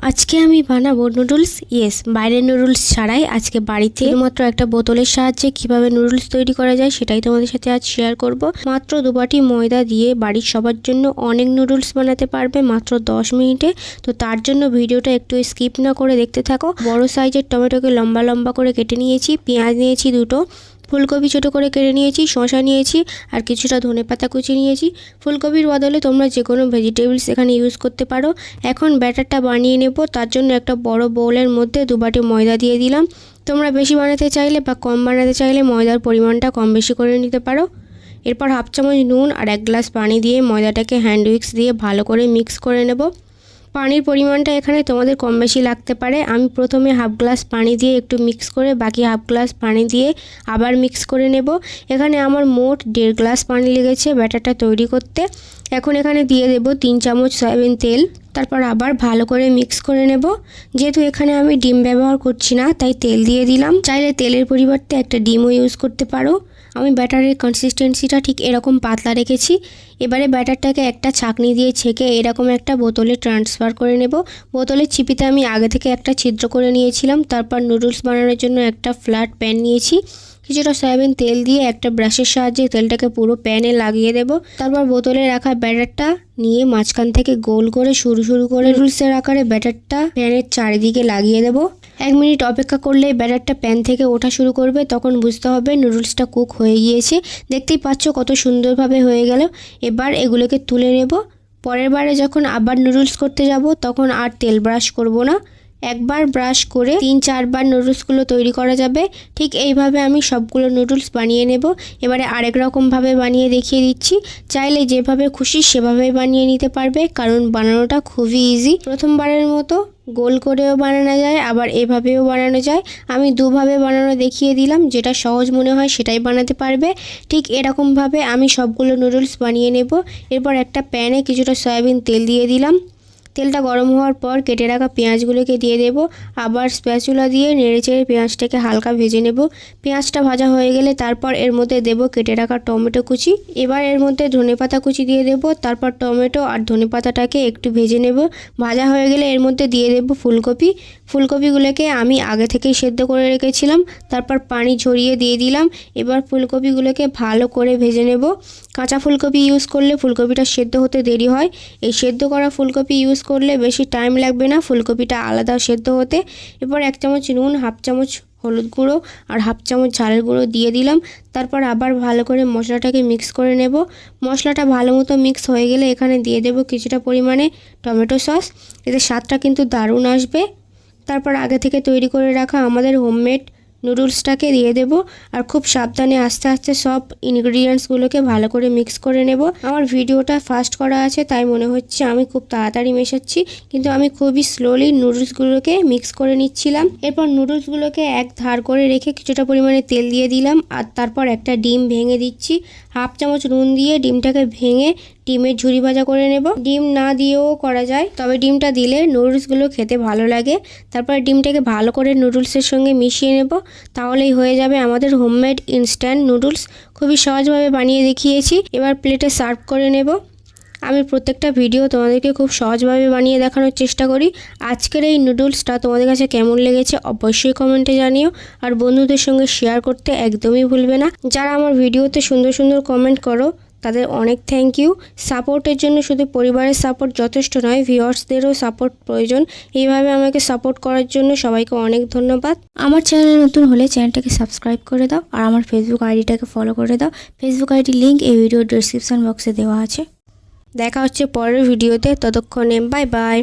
আজকে আমি বানাবো নুডলস। বাইরের নুডলস ছাড়াই আজকে বাড়িতে মাত্র একটা বোতলের সাহায্যে কিভাবে নুডলস তৈরি করা যায় সেটাই তোমাদের সাথে আজ শেয়ার করব। মাত্র 2 বাটি ময়দা দিয়ে বাড়ির সবার জন্য অনেক নুডলস বানাতে পারবে মাত্র 10 মিনিটে। তো তার জন্য ভিডিওটা একটু স্কিপ না করে দেখতে থাকো। বড় সাইজের টমেটোকে লম্বা লম্বা করে কেটে নিয়েছি, পেঁয়াজ নিয়েছি দুটো, ফুলকপি ছোটো করে কেটে নিয়েছি, শসা নিয়েছি আর কিছুটা ধনেপাতা কুচি নিয়েছি। ফুলকপির বদলে তোমরা যে কোনো ভেজিটেবলস এখানে ইউজ করতে পারো। এখন ব্যাটারটা বানিয়ে নেব। তার জন্য একটা বড় বোলের মধ্যে 2 বাটি ময়দা দিয়ে দিলাম। তোমরা বেশি বানাতে চাইলে বা কম বানাতে চাইলে ময়দার পরিমাণটা কম বেশি করে নিতে পারো। এরপর হাফ চামচ নুন আর 1 গ্লাস পানি দিয়ে ময়দাটাকে হ্যান্ড উইক্স দিয়ে ভালো করে মিক্স করে নেব। পানির পরিমাণটা এখানে তোমাদের কম বেশি লাগতে পারে। আমি প্রথমে হাফ গ্লাস পানি দিয়ে একটু মিক্স করে বাকি হাফ গ্লাস পানি দিয়ে আবার মিক্স করে নেব। এখানে আমার মোট 1.5 গ্লাস পানি লেগেছে ব্যাটারটা তৈরি করতে। এখন এখানে দিয়ে দেব 3 চামচ সয়াবিন তেল। তারপর আবার ভালো করে মিক্স করে নেব। যেহেতু এখানে আমি ডিম ব্যবহার করছি না তাই তেল দিয়ে দিলাম। চাইলে তেলের পরিবর্তে একটা ডিমও ইউজ করতে পারো। আমি ব্যাটারের কনসিস্টেন্সিটা ঠিক এরকম পাতলা রেখেছি। এবারে ব্যাটারটাকে একটা ছাঁকনি দিয়ে ছেঁকে এরকম একটা বোতলে ট্রান্সফার করে নেব। বোতলের চিপিতে আমি আগে থেকে একটা ছিদ্র করে নিয়েছিলাম। তারপর নুডলস বানানোর জন্য একটা ফ্ল্যাট প্যান নিয়েছি। কিছুটা সয়াবিন তেল দিয়ে একটা ব্রাশের সাহায্যে তেলটাকে পুরো প্যানে লাগিয়ে দেব। তারপর বোতলে রাখা ব্যাটারটা নিয়ে মাঝখান থেকে গোল করে সরু সরু করে নুডলসের আকারে ব্যাটারটা প্যানের চারিদিকে লাগিয়ে দেব। 1 মিনিট অপেক্ষা করলে ব্যাটারটা প্যান থেকে ওঠা শুরু করবে, তখন বুঝতে হবে নুডলসটা কুক হয়ে গিয়েছে। দেখতেই পাচ্ছ কত সুন্দরভাবে হয়ে গেল। এবার এগুলোকে তুলে নেব। পরের বারে যখন আবার নুডলস করতে যাব তখন আর তেল ব্রাশ করব না। একবার ব্রাশ করে 3-4 বার নুডলসগুলো তৈরি করা যাবে। ঠিক এইভাবে আমি সবগুলো নুডলস বানিয়ে নেব। এবারে আরেক রকমভাবে বানিয়ে দেখিয়ে দিচ্ছি। চাইলে যেভাবে খুশি সেভাবেই বানিয়ে নিতে পারবে, কারণ বানানোটা খুবই ইজি। প্রথমবারের মতো গোল করেও বানানো যায়, আবার এভাবেও বানানো যায়। আমি দুভাবে বানানো দেখিয়ে দিলাম, যেটা সহজ মনে হয় সেটাই বানাতে পারবে। ঠিক এরকমভাবে আমি সবগুলো নুডলস বানিয়ে নেব। এরপর একটা প্যানে কিছুটা সয়াবিন তেল দিয়ে দিলাম। তেলটা গরম হওয়ার পর কেটে রাখা পেঁয়াজগুলোকে দিয়ে দেব। আবার স্প্যাচুলা দিয়ে নেড়েচেড়ে পেঁয়াজটাকে হালকা ভেজে নেব। পেঁয়াজটা ভাজা হয়ে গেলে তারপর এর মধ্যে দেব কেটে রাখা টমেটো কুচি। এবার এর মধ্যে ধনেপাতা কুচি দিয়ে দেব। তারপর টমেটো আর ধনেপাতাটাকে একটু ভেজে নেব। ভাজা হয়ে গেলে এর মধ্যে দিয়ে দেব ফুলকপি। ফুলকপিগুলোকে আমি আগে থেকেই সেদ্ধ করে রেখেছিলাম। তারপর পানি ঝরিয়ে দিয়ে দিলাম। এবার ফুলকপিগুলোকে ভালো করে ভেজে নেব। কাঁচা ফুলকপি ইউজ করলে ফুলকপিটা সেদ্ধ হতে দেরি হয়। এই সেদ্ধ করা ফুলকপি ইউজ করলে বেশি টাইম লাগবে না ফুলকপিটা আলাদা সেদ্ধ হতে। এরপর 1 চামচ নুন, হাফ চামচ হলুদ গুঁড়ো আর হাফ চামচ ঝালের গুঁড়ো দিয়ে দিলাম। তারপর আবার ভালো করে মশলাটাকে মিক্স করে নেব। মশলাটা ভালো মতো মিক্স হয়ে গেলে এখানে দিয়ে দেব কিছুটা পরিমাণে টমেটো সস। এতে স্বাদটা কিন্তু দারুণ আসবে। তারপর আগে থেকে তৈরি করে রাখা আমাদের হোমমেড নুডলসটাকে দিয়ে দেব। আর খুব সাবধানে আস্তে আস্তে সব ইনগ্রিডিয়েন্টসগুলোকে ভালো করে মিক্স করে নেব। আমার ভিডিওটা ফাস্ট করা আছে তাই মনে হচ্ছে আমি খুব তাড়াতাড়ি মেশাচ্ছি, কিন্তু আমি খুবই স্লোলি নুডলসগুলোকে মিক্স করে নিচ্ছিলাম। এরপর নুডলসগুলোকে এক ধার করে রেখে কিছুটা পরিমাণে তেল দিয়ে দিলাম। আর তারপর একটা ডিম ভেঙে দিচ্ছি। হাফ চামচ নুন দিয়ে ডিমটাকে ভেঙে ডিমের ঝুরি ভাজা করে নেব। ডিম না দিয়েও করা যায়, তবে ডিমটা দিলে নুডলসগুলো খেতে ভালো লাগে। তারপর ডিমটাকে ভালো করে নুডলসের সঙ্গে মিশিয়ে নেব। তাহলেই হয়ে যাবে আমাদের হোমমেড ইনস্ট্যান্ট নুডলস। খুবই সহজভাবে বানিয়ে দেখিয়েছি। এবার প্লেটে সার্ভ করে নেব। আমি প্রত্যেকটা ভিডিও তোমাদেরকে খুব সহজভাবে বানিয়ে দেখানোর চেষ্টা করি। আজকের এই নুডলসটা তোমাদের কাছে কেমন লেগেছে অবশ্যই কমেন্টে জানিও। আর বন্ধুদের সঙ্গে শেয়ার করতে একদমই ভুলবে না। যারা আমার ভিডিওতে সুন্দর সুন্দর কমেন্ট করো তাদের অনেক থ্যাংক ইউ। সাপোর্টের জন্য শুধু পরিবারের সাপোর্ট যথেষ্ট নয়, ভিউয়ার্সদেরও সাপোর্ট প্রয়োজন। এইভাবে আমাকে সাপোর্ট করার জন্য সবাইকে অনেক ধন্যবাদ। আমার চ্যানেলে নতুন হলে চ্যানেলটাকে সাবস্ক্রাইব করে দাও আর আমার ফেসবুক আইডিটাকে ফলো করে দাও। ফেসবুক আইডি লিঙ্ক এই ভিডিওর ডেসক্রিপশন বক্সে দেওয়া আছে। দেখা হচ্ছে পরের ভিডিওতে, ততক্ষণে বাই বাই।